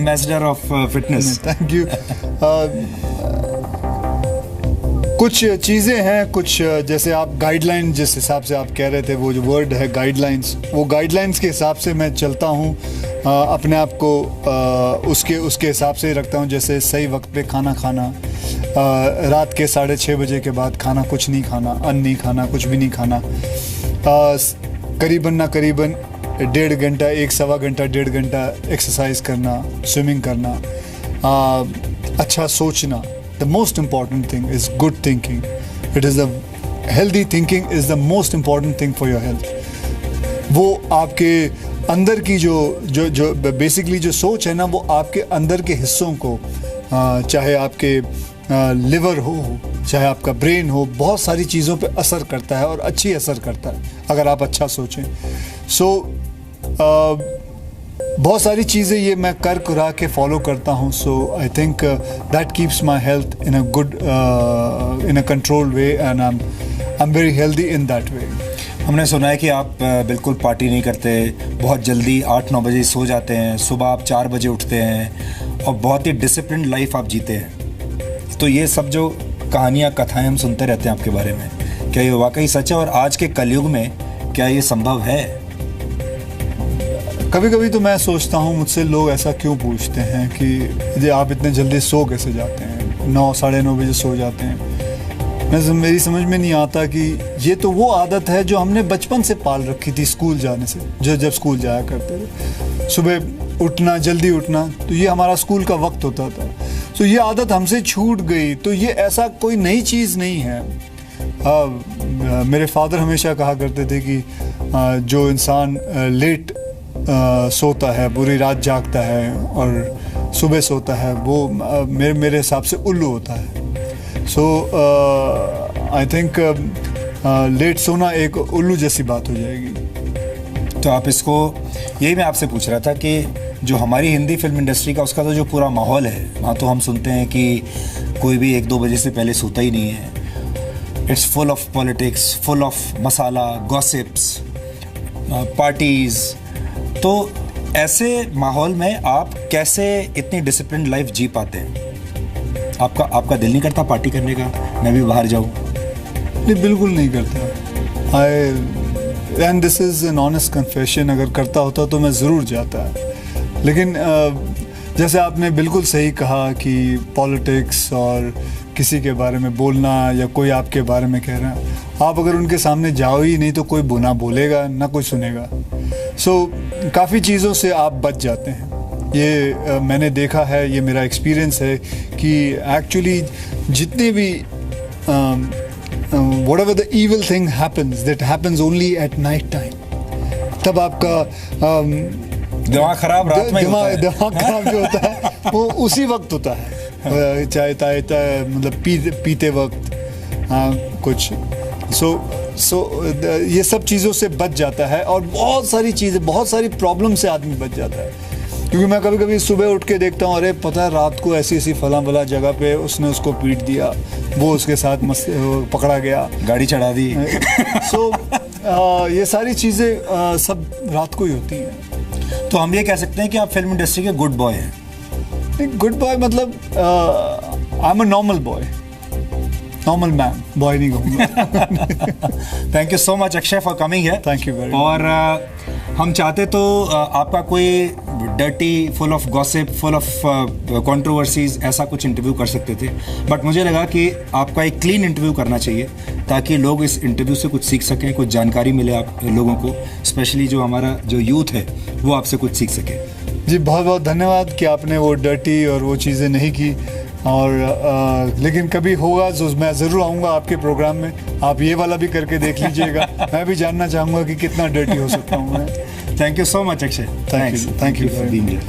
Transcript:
Ambassador of fitness. Thank you. कुछ चीज़ें हैं, कुछ जैसे आप गाइडलाइन जिस हिसाब से आप कह रहे थे, वो जो वर्ड है गाइडलाइंस, वो गाइडलाइंस के हिसाब से मैं चलता हूँ, अपने आप को उसके हिसाब से रखता हूँ। जैसे सही वक्त पे खाना खाना, रात के 6:30 बजे के बाद खाना कुछ नहीं खाना, अन्न नहीं खाना, कुछ भी नहीं खाना, करीबन ना करीबन 1.5 घंटा, 1-1.25 घंटा, 1.5 घंटा एक्सरसाइज करना, स्विमिंग करना, अच्छा सोचना। The most important thing is good thinking. It is a healthy thinking is the most important thing for your health. वो आपके अंदर की जो बेसिकली जो सोच है ना, वो आपके अंदर के हिस्सों को, चाहे आपके लिवर हो, चाहे आपका ब्रेन हो, बहुत सारी चीज़ों पे असर करता है और अच्छी असर करता है अगर आप अच्छा सोचें। बहुत सारी चीज़ें ये मैं कर कुरा के फॉलो करता हूँ। So I think that keeps my health in a good, in a controlled way, and I am very healthy in that way. हमने सुना है कि आप बिल्कुल पार्टी नहीं करते, बहुत जल्दी 8-9 बजे सो जाते हैं, सुबह आप 4 बजे उठते हैं और बहुत ही डिसिप्लिन लाइफ आप जीते हैं। तो ये सब जो कहानियाँ, कथाएँ हम सुनते रहते हैं आपके बारे में, क्या ये वाकई सच है? और आज के कलयुग में क्या ये संभव है? कभी कभी तो मैं सोचता हूँ, मुझसे लोग ऐसा क्यों पूछते हैं कि आप इतने जल्दी सो कैसे जाते हैं, 9-9:30 बजे सो जाते हैं। मेरी समझ में नहीं आता कि ये तो वो आदत है जो हमने बचपन से पाल रखी थी स्कूल जाने से, जब स्कूल जाया करते थे, सुबह उठना, जल्दी उठना, तो ये हमारा स्कूल का वक्त होता था। तो ये आदत हमसे छूट गई, तो ये ऐसा कोई नई चीज़ नहीं है। मेरे फादर हमेशा कहा करते थे कि जो इंसान लेट सोता है, पूरी रात जागता है और सुबह सोता है, वो मेरे हिसाब से उल्लू होता है। सो आई थिंक लेट सोना एक उल्लू जैसी बात हो जाएगी। तो आप इसको, यही मैं आपसे पूछ रहा था कि जो हमारी हिंदी फिल्म इंडस्ट्री का उसका तो जो पूरा माहौल है, वहाँ तो हम सुनते हैं कि कोई भी 1-2 बजे से पहले सोता ही नहीं है। It's full of politics, full of masala, gossips, parties. तो ऐसे माहौल में आप कैसे इतनी डिसिप्लिन लाइफ जी पाते हैं? आपका दिल नहीं करता पार्टी करने का, मैं भी बाहर जाऊं? नहीं, बिल्कुल नहीं करता। And this is an honest confession, अगर करता होता तो मैं ज़रूर जाता। लेकिन जैसे आपने बिल्कुल सही कहा कि पॉलिटिक्स और किसी के बारे में बोलना या कोई आपके बारे में कह रहा है, आप अगर उनके सामने जाओ ही नहीं तो कोई ना बोलेगा ना कोई सुनेगा। सो काफ़ी चीज़ों से आप बच जाते हैं। ये मैंने देखा है, ये मेरा एक्सपीरियंस है कि एक्चुअली जितने भी whatever the evil thing happens, that happens only at night time. तब आपका दिमाग खराब रात में होता है। दिमाग खराब जो होता है वो उसी वक्त होता है, चाहे मतलब पीते वक्त, हाँ कुछ। सो ये सब चीज़ों से बच जाता है और बहुत सारी चीज़ें, बहुत सारी प्रॉब्लम से आदमी बच जाता है। क्योंकि मैं कभी कभी सुबह उठ के देखता हूँ, अरे पता है रात को ऐसी फला जगह पे उसने उसको पीट दिया, वो उसके साथ पकड़ा गया, गाड़ी चढ़ा दी। ये सारी चीज़ें सब रात को ही होती हैं। तो हम ये कह सकते हैं कि आप फिल्म इंडस्ट्री के गुड बॉय हैं। गुड बॉय मतलब I am a normal boy, normal man, boy नहीं कहूँगा। Thank you so much Akshay for coming here. Thank you very much. और हम चाहते तो आपका कोई dirty, full of gossip, full of controversies ऐसा कुछ इंटरव्यू कर सकते थे, बट मुझे लगा कि आपका एक क्लीन इंटरव्यू करना चाहिए ताकि लोग इस इंटरव्यू से कुछ सीख सकें, कुछ जानकारी मिले आप लोगों को, स्पेशली जो हमारा जो यूथ है वो आपसे कुछ सीख सके। जी बहुत बहुत धन्यवाद कि आपने वो डर्टी और वो चीज़ें नहीं की। और लेकिन कभी होगा तो मैं ज़रूर आऊँगा आपके प्रोग्राम में, आप ये वाला भी करके देख लीजिएगा। मैं भी जानना चाहूँगा कि कितना डर्टी हो सकता हूँ मैं। Thank you so much Akshay. Thank you for being here.